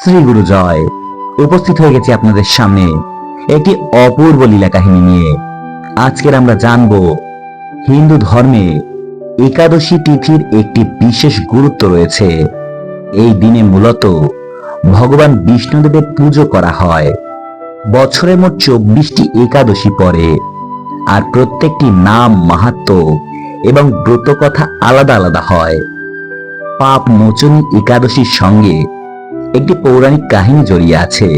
শ্রী গুরু জয়। উপস্থিত হয়ে গেছি আপনাদের সামনে একটি অপূর্ব লীলা কাহিনী নিয়ে। আজকের আমরা জানব হিন্দু ধর্মে একাদশী তিথির একটি বিশেষ গুরুত্ব রয়েছে। এই দিনে মূলত ভগবান বিষ্ণুদেবের পুজো করা হয়। বছরে মোট 24টি একাদশী পড়ে, আর প্রত্যেকটি নাম, মাহাত্ম্য এবং ব্রত কথা আলাদা আলাদা হয়। পাপ মোচনী একাদশীর সঙ্গে একটি পৌরাণিক কাহিনী জড়িয়ে আছে।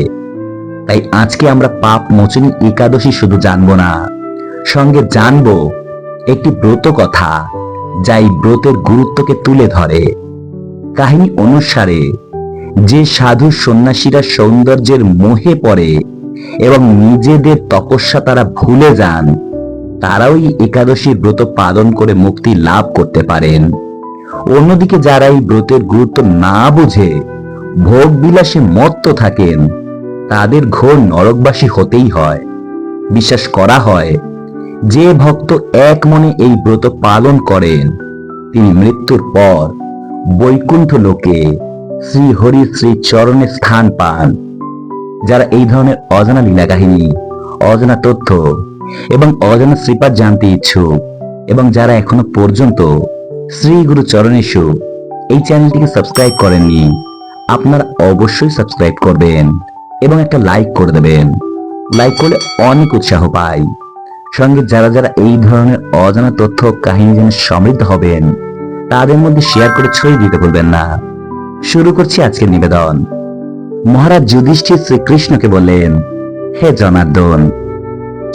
তাই আজকে আমরা পাপ মোচনী একাদশী শুধু জানবো না, সঙ্গে জানবো একটি ব্রত কথা, যা এই ব্রতের গুরুত্বকে তুলে ধরে। কাহিনী অনুসারে যে সাধু সন্ন্যাসীরা সৌন্দর্যের মোহে পড়ে এবং নিজেদের তপস্যা তারা ভুলে যান, তারাও এই একাদশীর ব্রত পালন করে মুক্তি লাভ করতে পারেন। অন্যদিকে যারা এই ব্রতের গুরুত্ব না বুঝে ভোগ বিলাসে মত্ত থাকেন, তাদের ঘোর নরকবাসী হতেই হয়। বিশ্বাস করা হয়, যে ভক্ত এক মনে এই ব্রত পালন করেন, তিনি মৃত্যুর পর বৈকুণ্ঠ লোকে শ্রী হরি শ্রী চরণে স্থান পান। যারা এই ধরনের অজানা লীলা কাহিনী, অজানা তথ্য এবং অজানা শ্রীপাদ জানতে ইচ্ছুক, এবং যারা এখনো পর্যন্ত শ্রী গুরু চরণেশু এই চ্যানেলটিকে সাবস্ক্রাইব করেননি, আপনারা অবশ্যই সাবস্ক্রাইব করবেন এবং একটা লাইক করে দেবেন। লাইক করলে অনেক উৎসাহ পাই। সঙ্গে যারা যারা এই ধরনের অজানা তথ্য কাহিনী জেনে সমৃদ্ধ হবেন, তাদের মধ্যে শেয়ার করে ছড়িয়ে দিতে ভুলবেন না। শুরু করছি আজকের নিবেদন। মহারাজ যুধিষ্ঠির শ্রীকৃষ্ণকে বললেন, হে জনার্দন,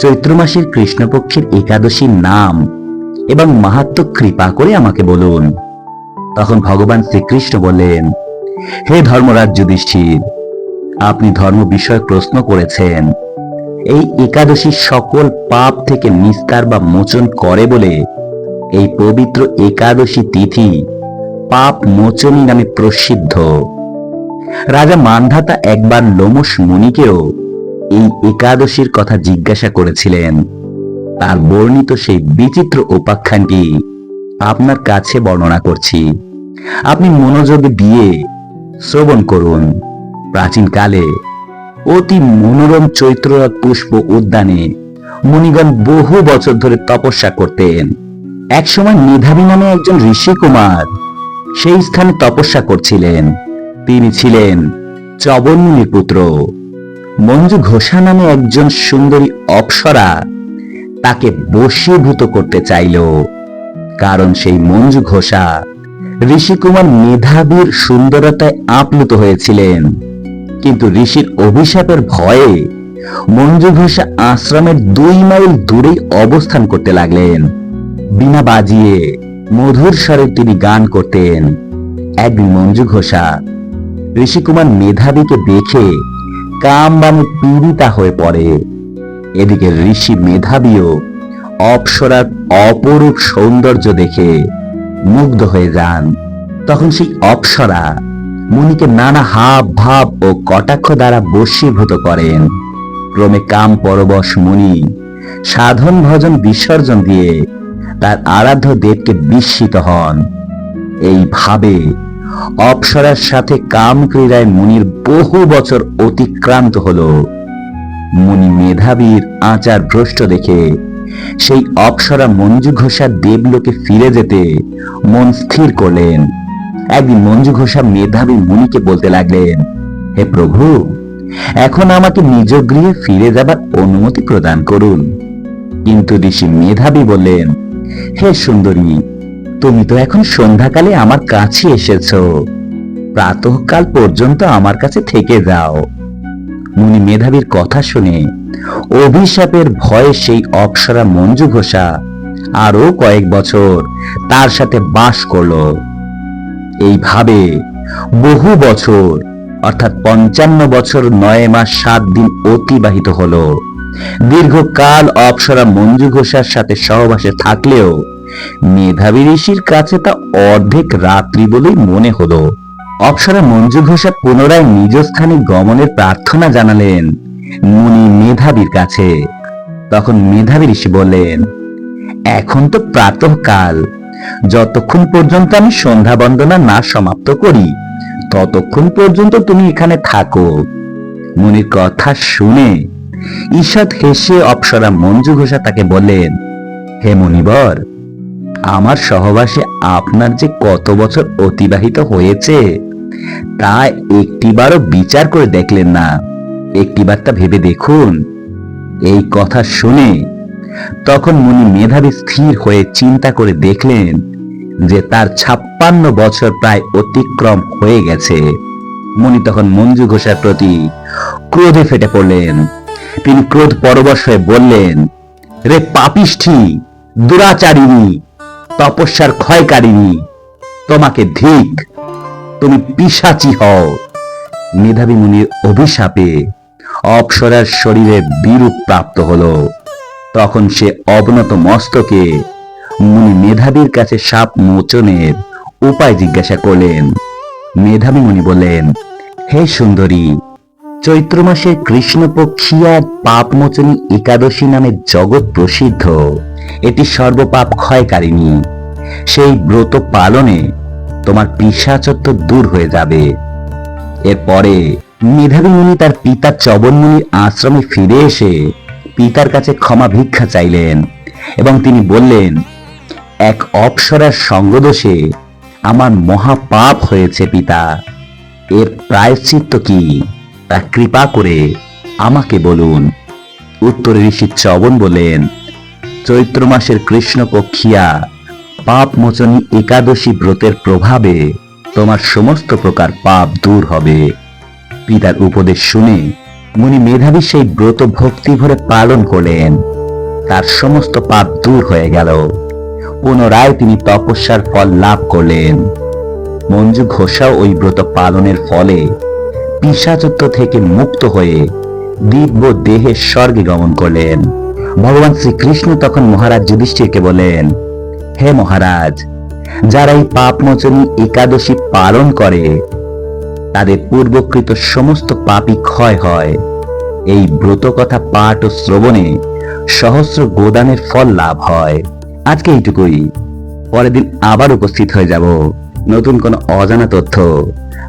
চৈত্র মাসের কৃষ্ণপক্ষের একাদশীর নাম এবং মাহাত্ম্য কৃপা করে আমাকে বলুন। তখন ভগবান শ্রীকৃষ্ণ বললেন, হে ধর্মরাজ যুধিষ্ঠির, আপনি ধর্ম বিষয়ক প্রশ্ন করেছেন। এই একাদশী সকল পাপ থেকে নিস্তার বা মোচন করে বলে এই পবিত্র একাদশী তিথি পাপ মোচনী নামে প্রসিদ্ধ। রাজা মান্ধাতা একবার লোমশ মুনিকেও এই একাদশীর কথা জিজ্ঞাসা করেছিলেন। তার বর্ণিত সেই বিচিত্র উপাখ্যানটি আপনার কাছে বর্ণনা করছি, আপনি মনোযোগ দিয়ে শ্রবণ করুন। প্রাচীনকালে অতি মনোরম চৈত্ররাত পুষ্প উদ্যানে মুনিগণ বহু বছর ধরে তপস্যা করতেন। একসময় মেধাবী নামে একজন ঋষি কুমার সেই স্থানে তপস্যা করছিলেন। তিনি ছিলেন চবন মুনির পুত্র। মঞ্জু ঘোষা নামে একজন সুন্দরী অপ্সরা তাকে বশীভূত করতে চাইল, কারণ সেই মঞ্জু ঘোষা ঋষিকুমার মেধাবীর সুন্দরতায় আপ্লুত হয়েছিলেন। কিন্তু ঋষির অভিশাপের ভয়ে মঞ্জু ঘোষা আশ্রমের 2 মাইল দূরেই অবস্থান করতে লাগলেন। বীণা বাজিয়ে মধুর স্বরে তিনি গান করতেন। একদিন মঞ্জু ঘোষা ঋষিকুমার মেধাবীকে দেখে কাম বামে পীড়িতা হয়ে পড়ে। এদিকে ঋষি মেধাবীও অপ্সরার অপরূপ সৌন্দর্য দেখে মুগ্ধ হয়ে যান। তখন সেই অপ্সরা মুনিকে নানা হাব ভাব ও কটাক্ষ দ্বারা বশীভূত করেন। ক্রমে কাম পরবশ মুনি সাধন ভজন বিসর্জন দিয়ে তার আরাধ্য দেবকে বিস্মিত হন। এইভাবে অপ্সরার সাথে কাম ক্রীড়ায় মুনির বহু বছর অতিক্রান্ত হল। মুনি মেধাবীর আচার ভ্রষ্ট দেখে সেই অপ্সরা মঞ্জু ঘোষা দেবলোকে ফিরে যেতে মন স্থির করলেন। একদিন মঞ্জু ঘোষা মেধাবী মুনিকে বলতে লাগলেন, হে প্রভু, এখন আমাকে নিজ গৃহে ফিরে যাবার অনুমতি প্রদান করুন। কিন্তু ঋষি মেধাবী বললেন, হে সুন্দরী, তুমি তো এখন সন্ধ্যাকালে আমার কাছে এসেছো, প্রাতঃকাল পর্যন্ত আমার কাছে থেকে যাও। মুনি মেধাবীর কথা শুনে অভিশাপের ভয়ে সেই অপ্সরা মঞ্জু ঘোষা আরো কয়েক বছর তার সাথে বাস করল। এইভাবে বহু বছর, অর্থাৎ 55 বছর 9 মাস 7 দিন অতিবাহিত হল। দীর্ঘকাল অপ্সরা মঞ্জু ঘোষার সাথে সহবাসে থাকলেও মেধাবী ঋষির কাছে তা অর্ধেক রাত্রি বলেই মনে হলো। অপ্সরা মঞ্জু ঘোষা পুনরায় নিজ স্থানে গমনের প্রার্থনা জানালেন মুনি মেধাবীর কাছে। তখন মেধাবী ঋষি বললেন, এখন তো প্রাতঃকাল, যতক্ষণ পর্যন্ত আমি সন্ধ্যা বন্দনা না সমাপ্ত করি ততক্ষণ পর্যন্ত তুমি এখানে থাকো। মুনির কথা শুনে ঈষৎ হেসে অপ্সরা মঞ্জু ঘোষা তাকে বললেন, হে মুনিবর, আমার সহবাসে আপনার যে কত বছর অতিবাহিত হয়েছে তা একটিবারও বিচার করে দেখলেন না। একটিবার তা ভেবে দেখুন। এই কথা শুনে তখন মুনি মেধাবী স্থির হয়ে চিন্তা করে দেখলেন যে তার 56 বছর প্রায় অতিক্রম হয়ে গেছে। মুনি তখন মঞ্জু ঘোষার প্রতি ক্রোধে ফেটে পড়লেন। তিনি ক্রোধ পরবশ হয়ে বললেন, রে পাপিষ্ঠী, দুরাচারিণী, তপস্যার ক্ষয়কারিণী, তোমাকে ধিক, তুমি পিশাচী হও। মেধাবী মুনির অভিশাপে অপ্সরার শরীরে বিরূপ প্রাপ্ত হলো। তখন সে অবনত মস্তকে মুনি মেধাবীর কাছে সাপ মোচনের উপায় জিজ্ঞাসা করলেন। মেধাবী মুনি বললেন, হে সুন্দরী, চৈত্র মাসের কৃষ্ণপক্ষিয়া পাপমোচনী একাদশী নামে জগৎ প্রসিদ্ধ। এটি সর্বপাপ ক্ষয়কারিণী। সেই ব্রত পালনে তোমার পিশাচত্ব দূর হয়ে যাবে। এরপরে মেধাবী মুনি তার পিতা চবন মুনির আশ্রমে ফিরে এসে পিতার কাছে ক্ষমা ভিক্ষা চাইলেন এবং তিনি বললেন, এক অপ্সরার সঙ্গদোষে আমার মহাপাপ হয়েছে পিতা। এর প্রায়শ্চিত্ত কি তা কৃপা করে আমাকে বলুন। উত্তরে ঋষি চবন বললেন, চৈত্র মাসের কৃষ্ণপক্ষিয়া পাপমোচনী একাদশী ব্রতের প্রভাবে তোমার সমস্ত প্রকার পাপ দূর হবে। পিতার উপদেশ শুনে মুনি মেধাবী সেই ব্রত ভক্তি ভরে পালন করলেন। তার সমস্ত পাপ দূর হয়ে গেল। পুনরায় তিনি তপস্যার ফল লাভ করলেন। মঞ্জু ঘোষাও ওই ব্রত পালনের ফলে পিশাচত্ব থেকে মুক্ত হয়ে দিব্য দেহে স্বর্গে গমন করলেন। ভগবান শ্রীকৃষ্ণ তখন মহারাজ যুধিষ্ঠিরকে বলেন, হে মহারাজ, যারা এই পাপমোচনী একাদশী পালন করে তাদের পূর্বকৃত সমস্ত পাপই ক্ষয় হয়। এই ব্রত কথা পাঠ ও শ্রবণে সহস্র গোদানের ফল লাভ হয়। আজকে এইটুকুই। পরের দিন আবার উপস্থিত হয়ে যাব নতুন কোন অজানা তথ্য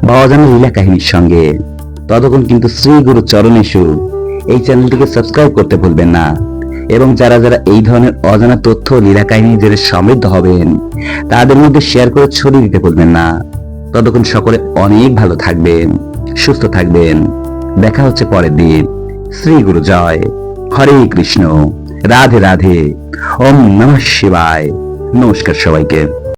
বা অজানা লীলা কাহিনীর সঙ্গে। ততক্ষণ কিন্তু শ্রী গুরু চরণেশু এই চ্যানেলটিকে সাবস্ক্রাইব করতে ভুলবেন না এবং যারা যারা এই ধরনের অজানা তথ্য লীলা কাহিনী জেনে সমৃদ্ধ হবেন তাদের মধ্যে শেয়ার করে ছড়িয়ে দিতে ভুলবেন না। ততক্ষণ সকলে অনেক ভালো থাকবেন, সুস্থ থাকবেন। দেখা হচ্ছে পরের দিন। শ্রী গুরু জয়। হরে কৃষ্ণ। রাধে রাধে। ওম নমঃ শিবায়। নমস্কার সবাইকে।